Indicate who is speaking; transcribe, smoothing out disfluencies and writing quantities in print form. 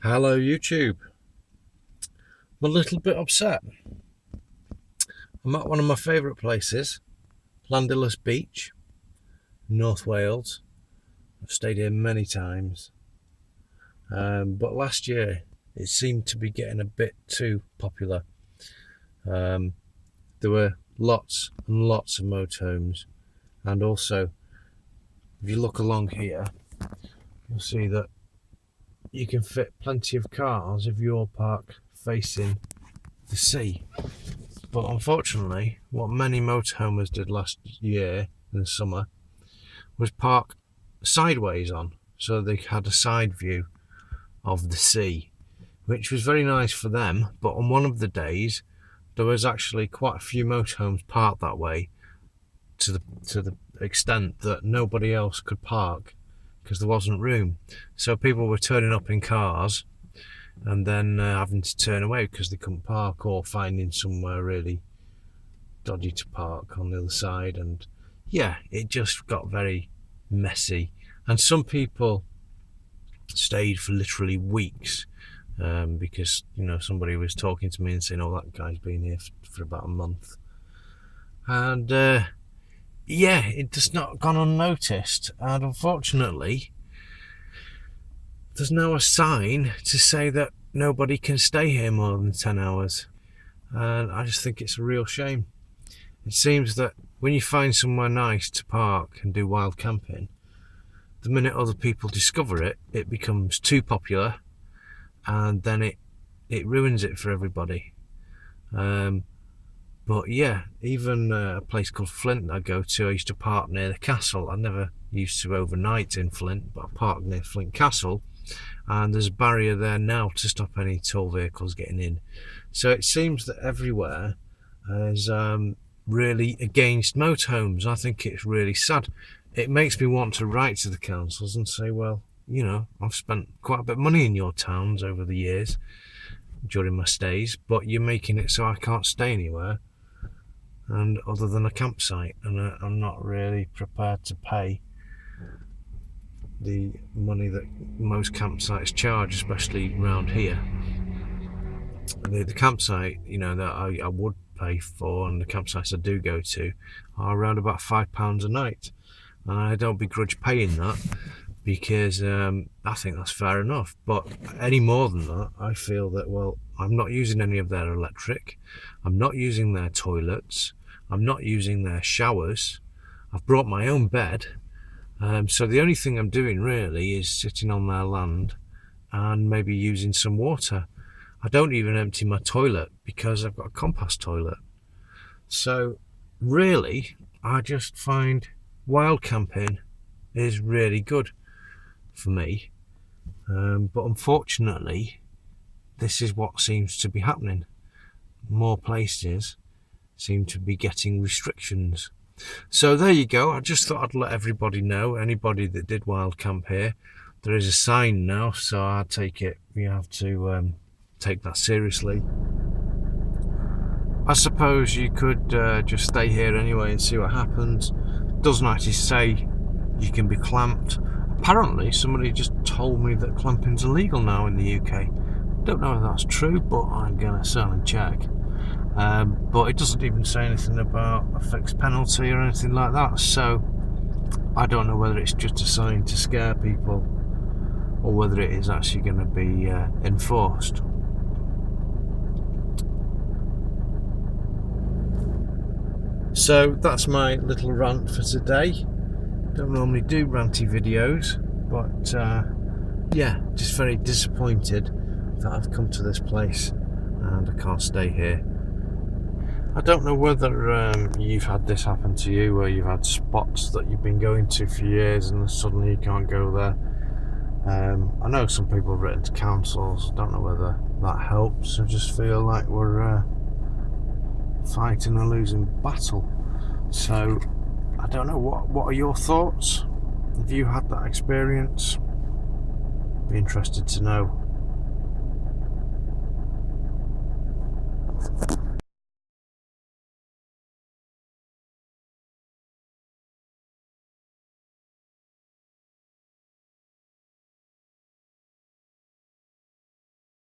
Speaker 1: Hello YouTube. I'm a little bit upset. I'm at one of my favourite places, Llanddulas Beach, North Wales. I've stayed here many times, but last year it seemed to be getting a bit too popular. There were lots and lots of motorhomes, and also if you look along here you'll see that you can fit plenty of cars if you're parked facing the sea. But unfortunately, what many motorhomers did last year in the summer was park sideways on, so they had a side view of the sea, which was very nice for them. But on one of the days there was actually quite a few motorhomes parked that way, to the extent that nobody else could park because there wasn't room. So people were turning up in cars and then having to turn away because they couldn't park, or finding somewhere really dodgy to park on the other side. And yeah, it just got very messy, and some people stayed for literally weeks because, you know, somebody was talking to me and saying, oh, that guy's been here for about a month. And yeah, it just not gone unnoticed. And unfortunately there's now a sign to say that nobody can stay here more than 10 hours. And I just think it's a real shame. It seems that when you find somewhere nice to park and do wild camping, the minute other people discover it, it becomes too popular, and then it ruins it for everybody. But yeah, even a place called Flint I go to, I used to park near the castle. I never used to overnight in Flint, but I parked near Flint Castle, and there's a barrier there now to stop any tall vehicles getting in. So it seems that everywhere is really against motorhomes. I think it's really sad. It makes me want to write to the councils and say, well, you know, I've spent quite a bit of money in your towns over the years during my stays, but you're making it so I can't stay anywhere and other than a campsite, and I'm not really prepared to pay the money that most campsites charge, especially around here. The campsite, you know, that I would pay for, and the campsites I do go to, are around about £5 a night, and I don't begrudge paying that because I think that's fair enough. But any more than that, I feel that, well, I'm not using any of their electric, I'm not using their toilets, I'm not using their showers, I've brought my own bed, so the only thing I'm doing really is sitting on their land and maybe using some water. I don't even empty my toilet because I've got a compost toilet. So really, I just find wild camping is really good for me, but unfortunately this is what seems to be happening. More places seem to be getting restrictions. So there you go. I just thought I'd let everybody know, anybody that did wild camp here, there is a sign now, so I take it we have to take that seriously. I suppose you could just stay here anyway and see what happens. Doesn't actually say you can be clamped. Apparently somebody just told me that clamping's illegal now in the UK. Don't know if that's true, but I'm gonna certainly check. But it doesn't even say anything about a fixed penalty or anything like that, so I don't know whether it's just a sign to scare people or whether it is actually going to be enforced. So that's my little rant for today. Don't normally do ranty videos, but yeah, just very disappointed that I've come to this place and I can't stay here. I don't know whether you've had this happen to you, where you've had spots that you've been going to for years and suddenly you can't go there. I know some people have written to councils. Don't know whether that helps. I just feel like we're fighting a losing battle. So I don't know, what are your thoughts? Have you had that experience? Be interested to know.